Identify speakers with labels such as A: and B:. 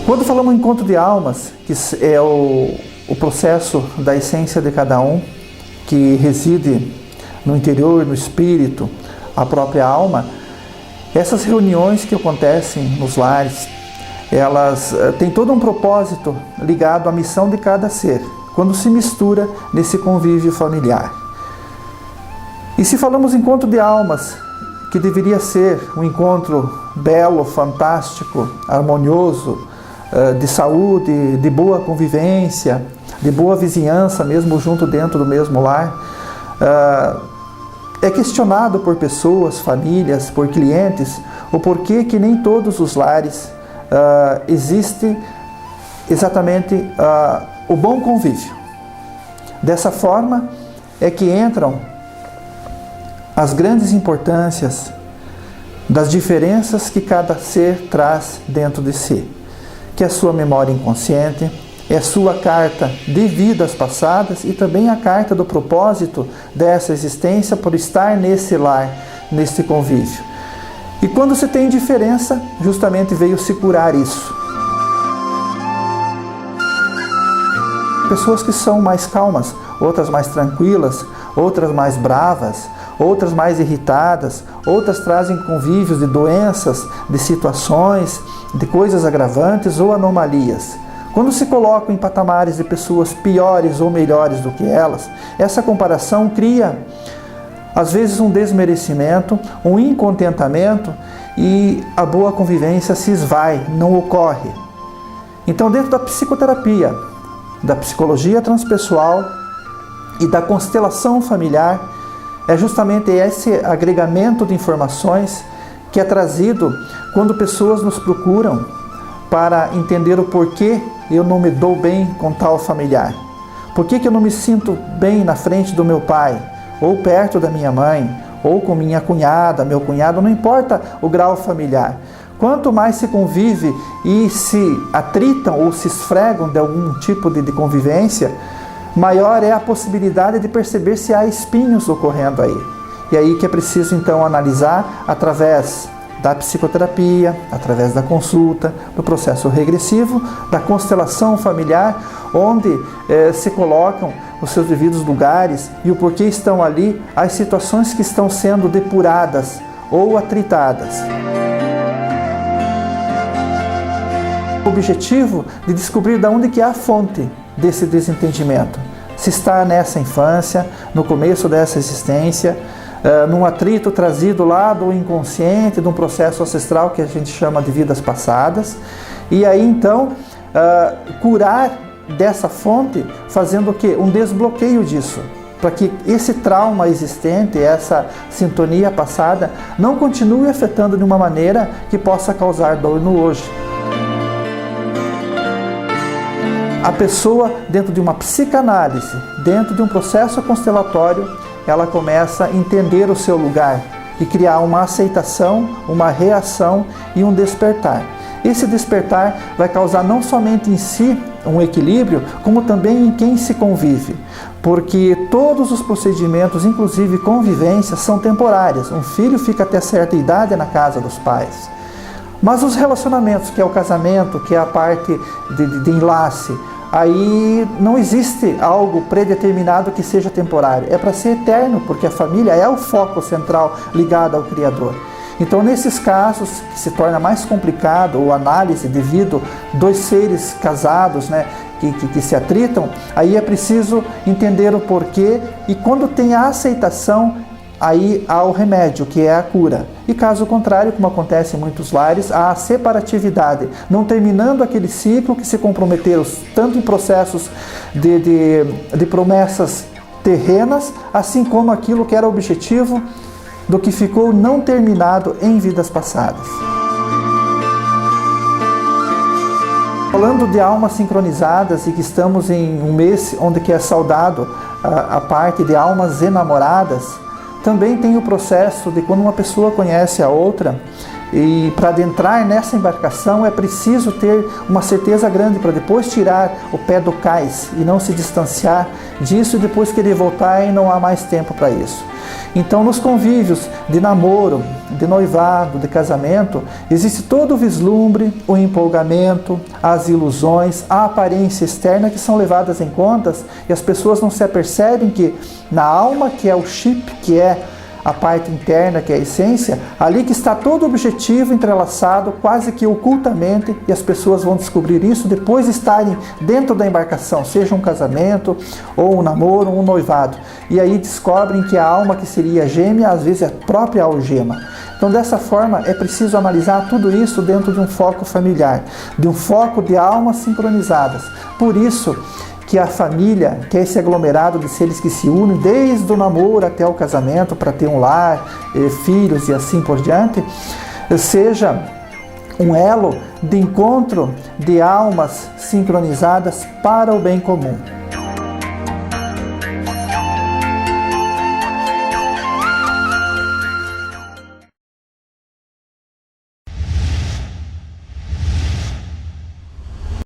A: Quando falamos em encontro de almas, que é o processo da essência de cada um, que reside no interior, no espírito, a própria alma, essas reuniões que acontecem nos lares, elas têm todo um propósito ligado à missão de cada ser, quando se mistura nesse convívio familiar. E se falamos em encontro de almas, que deveria ser um encontro belo, fantástico, harmonioso, de saúde, de boa convivência, de boa vizinhança, mesmo junto dentro do mesmo lar, é questionado por pessoas, famílias, por clientes, o porquê que nem todos os lares existe exatamente o bom convívio. Dessa forma é que entram as grandes importâncias das diferenças que cada ser traz dentro de si, que é a sua memória inconsciente, é a sua carta de vidas passadas e também a carta do propósito dessa existência por estar nesse lar, nesse convívio. E quando se tem diferença, justamente veio se curar isso. Pessoas que são mais calmas, outras mais tranquilas, outras mais bravas, outras mais irritadas, outras trazem convívios de doenças, de situações, de coisas agravantes ou anomalias. Quando se colocam em patamares de pessoas piores ou melhores do que elas, essa comparação cria, às vezes, um desmerecimento, um incontentamento e a boa convivência se esvai, não ocorre. Então, dentro da psicoterapia, da psicologia transpessoal e da constelação familiar, é justamente esse agregamento de informações que é trazido quando pessoas nos procuram para entender o porquê eu não me dou bem com tal familiar. Por que eu não me sinto bem na frente do meu pai, ou perto da minha mãe, ou com minha cunhada, meu cunhado, não importa o grau familiar. Quanto mais se convive e se atritam ou se esfregam de algum tipo de convivência, maior é a possibilidade de perceber se há espinhos ocorrendo aí. E aí que é preciso então analisar através da psicoterapia, através da consulta, do processo regressivo, da constelação familiar, onde se colocam os seus devidos lugares e o porquê estão ali as situações que estão sendo depuradas ou atritadas. O objetivo de descobrir de onde que é a fonte desse desentendimento. Se está nessa infância, no começo dessa existência, num atrito trazido lá do inconsciente, de um processo ancestral que a gente chama de vidas passadas, e aí então curar dessa fonte, fazendo o quê? Um desbloqueio disso, para que esse trauma existente, essa sintonia passada, não continue afetando de uma maneira que possa causar dor no hoje. A pessoa, dentro de uma psicanálise, dentro de um processo constelatório, ela começa a entender o seu lugar e criar uma aceitação, uma reação e um despertar. Esse despertar vai causar não somente em si um equilíbrio, como também em quem se convive, porque todos os procedimentos, inclusive convivências, são temporários. Um filho fica até certa idade na casa dos pais. Mas os relacionamentos, que é o casamento, que é a parte de enlace, aí não existe algo predeterminado que seja temporário. É para ser eterno, porque a família é o foco central ligado ao Criador. Então, nesses casos que se torna mais complicado a análise devido dois seres casados, que se atritam, aí é preciso entender o porquê e quando tem a aceitação, aí há o remédio, que é a cura. E caso contrário, como acontece em muitos lares, há a separatividade, não terminando aquele ciclo que se comprometeram tanto em processos de promessas terrenas, assim como aquilo que era o objetivo do que ficou não terminado em vidas passadas. Falando de almas sincronizadas e que estamos em um mês onde que é saudado a parte de almas enamoradas, também tem o processo de quando uma pessoa conhece a outra e para adentrar nessa embarcação é preciso ter uma certeza grande para depois tirar o pé do cais e não se distanciar disso e depois querer voltar e não há mais tempo para isso. Então, nos convívios de namoro, de noivado, de casamento, existe todo o vislumbre, o empolgamento, as ilusões, a aparência externa que são levadas em contas e as pessoas não se apercebem que na alma, que é o chip, que é a parte interna, que é a essência, ali que está todo o objetivo entrelaçado, quase que ocultamente, e as pessoas vão descobrir isso depois de estarem dentro da embarcação, seja um casamento, ou um namoro, um noivado. E aí descobrem que a alma que seria gêmea, às vezes é a própria algema. Então, dessa forma, é preciso analisar tudo isso dentro de um foco familiar, de um foco de almas sincronizadas. Por isso, que a família, que é esse aglomerado de seres que se unem desde o namoro até o casamento para ter um lar, filhos e assim por diante, seja um elo de encontro de almas sincronizadas para o bem comum.